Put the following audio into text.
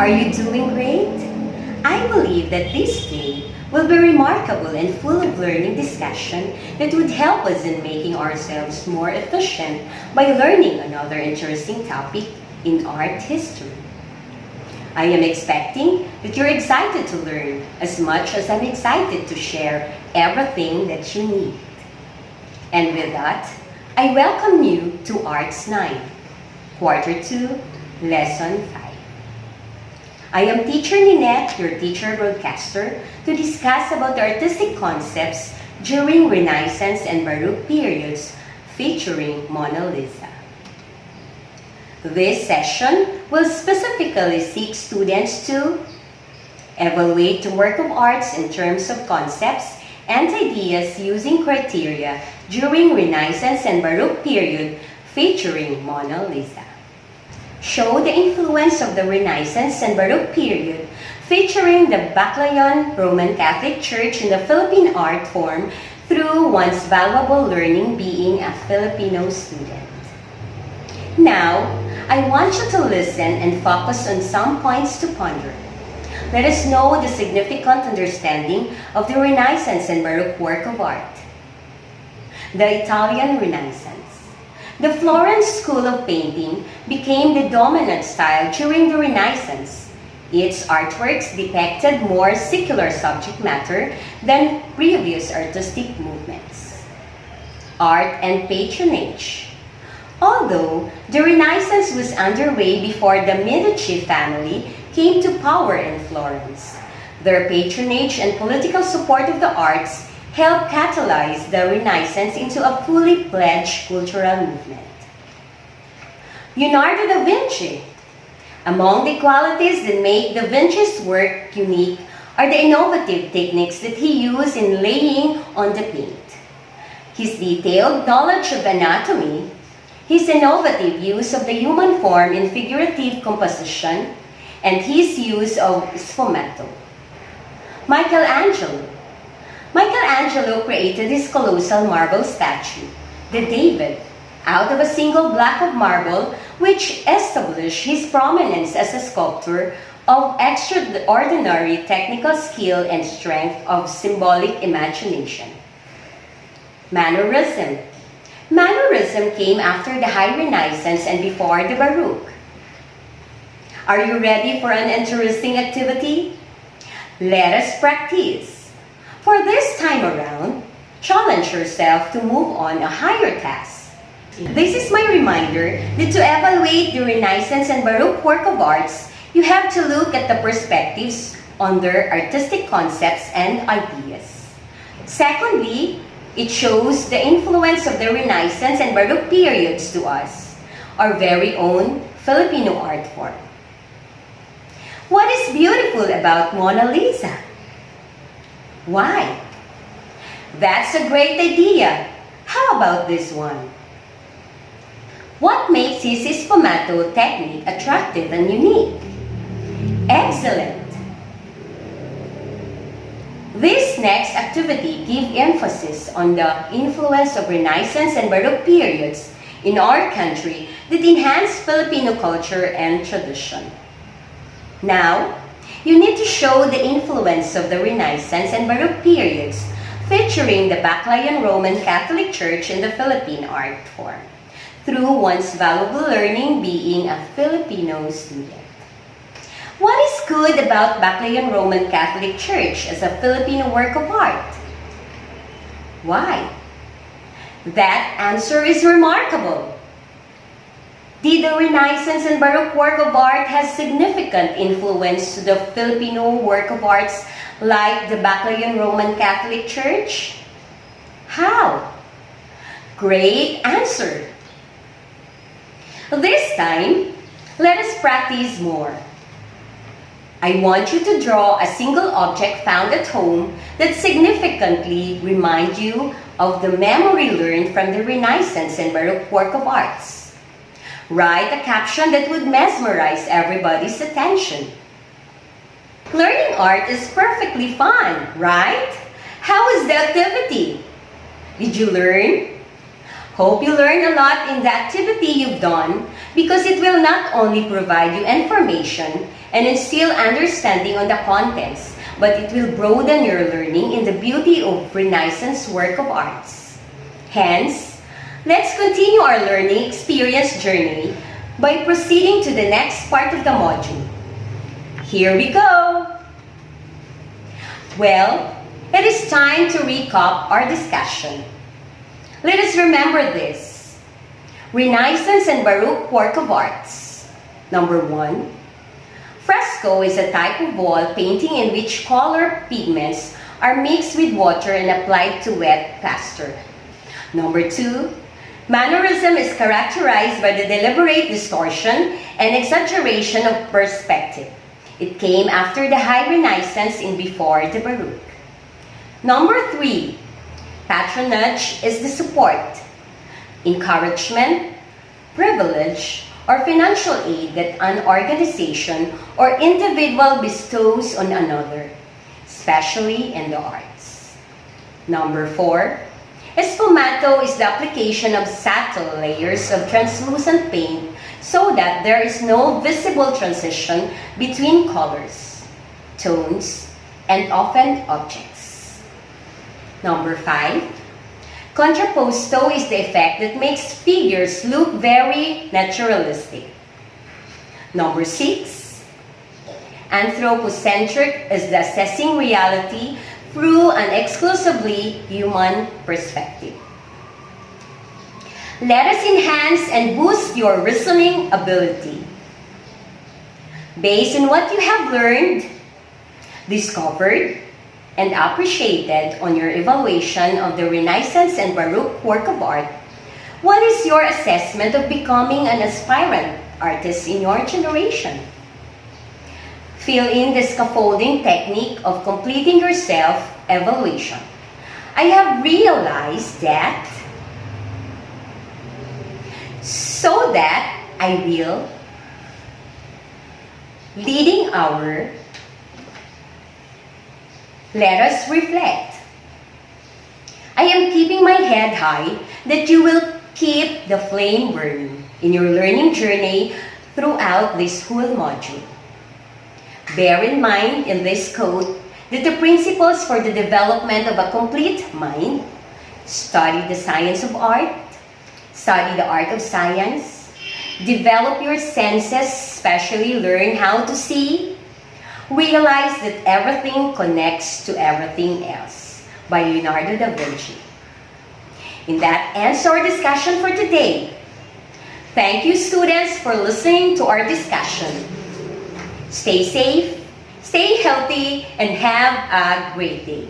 Are you doing great? I believe that this day will be remarkable and full of learning discussion that would help us in making ourselves more efficient by learning another interesting topic in art history. I am expecting that you're excited to learn as much as I'm excited to share everything that you need. And with that, I welcome you to Arts 9, Quarter 2, Lesson 5. I am Teacher Ninette, your teacher broadcaster, to discuss about the artistic concepts during Renaissance and Baroque periods featuring Mona Lisa. This session will specifically seek students to evaluate the work of arts in terms of concepts and ideas using criteria during Renaissance and Baroque period featuring Mona Lisa. Show the influence of the Renaissance and Baroque period featuring the Baclayan Roman Catholic Church in the Philippine art form through one's valuable learning being a Filipino student. Now, I want you to listen and focus on some points to ponder. Let us know the significant understanding of the Renaissance and Baroque work of art. The Italian Renaissance. The Florence School of Painting became the dominant style during the Renaissance. Its artworks depicted more secular subject matter than previous artistic movements. Art and patronage. Although the Renaissance was underway before the Medici family came to power in Florence, their patronage and political support of the arts helped catalyze the Renaissance into a fully fledged cultural movement. Leonardo da Vinci. Among the qualities that make Da Vinci's work unique are the innovative techniques that he used in laying on the paint. His detailed knowledge of anatomy, his innovative use of the human form in figurative composition, and his use of Escomatto. Michelangelo. Michelangelo created his colossal marble statue, the David, out of a single block of marble, which established his prominence as a sculptor of extraordinary technical skill and strength of symbolic imagination. Mannerism. Mannerism came after the High Renaissance and before the Baroque. Are you ready for an interesting activity? Let us practice. For this time around, challenge yourself to move on a higher task. This is my reminder that to evaluate the Renaissance and Baroque work of arts, you have to look at the perspectives on their artistic concepts and ideas. Secondly, it shows the influence of the Renaissance and Baroque periods to us, our very own Filipino art form. What is beautiful about Mona Lisa? Why? That's a great idea. How about this one? What makes his Escomatto technique attractive and unique? Excellent! This next activity gives emphasis on the influence of Renaissance and Baroque periods in our country that enhance Filipino culture and tradition. Now, you need to show the influence of the Renaissance and Baroque periods featuring the Baclayan Roman Catholic Church in the Philippine art form through one's valuable learning being a Filipino student. What is good about Baclayan Roman Catholic Church as a Filipino work of art? Why? That answer is remarkable. Did the Renaissance and Baroque work of art have significant influence to the Filipino work of arts like the Baclayan Roman Catholic Church? How? Great answer! This time, let us practice more. I want you to draw a single object found at home that significantly reminds you of the memory learned from the Renaissance and Baroque work of arts. Write a caption that would mesmerize everybody's attention. Learning art is perfectly fun, right? How was the activity? Did you learn? Hope you learn a lot in the activity you've done because it will not only provide you information and instill understanding on the contents, but it will broaden your learning in the beauty of Renaissance work of arts. Hence, let's continue our learning experience journey by proceeding to the next part of the module. Here we go! Well, it is time to recap our discussion. Let us remember this. Renaissance and Baroque work of arts. Number 1. Fresco is a type of wall painting in which color pigments are mixed with water and applied to wet plaster. Number 2. Mannerism is characterized by the deliberate distortion and exaggeration of perspective. It came after the High Renaissance and before the Baroque. Number 3. Patronage is the support, encouragement, privilege, or financial aid that an organization or individual bestows on another, especially in the arts. Number 4. Escomatto is the application of subtle layers of translucent paint so that there is no visible transition between colors, tones, and often objects. Number 5. Contrapposto is the effect that makes figures look very naturalistic. Number 6. Anthropocentric is the assessing reality through an exclusively human perspective. Let us enhance and boost your reasoning ability. Based on what you have learned, discovered, and appreciated on your evaluation of the Renaissance and Baroque work of art, what is your assessment of becoming an aspirant artist in your generation? Fill in the scaffolding technique of completing your self-evaluation. I have realized that so that I will leading our let us reflect. I am keeping my head high that you will keep the flame burning in your learning journey throughout this whole module. Bear in mind in this quote that the principles for the development of a complete mind: study the science of art, study the art of science, develop your senses, especially learn how to see, realize that everything connects to everything else, by Leonardo da Vinci. And that ends our discussion for today. Thank you, students, for listening to our discussion. Stay safe, stay healthy, and have a great day.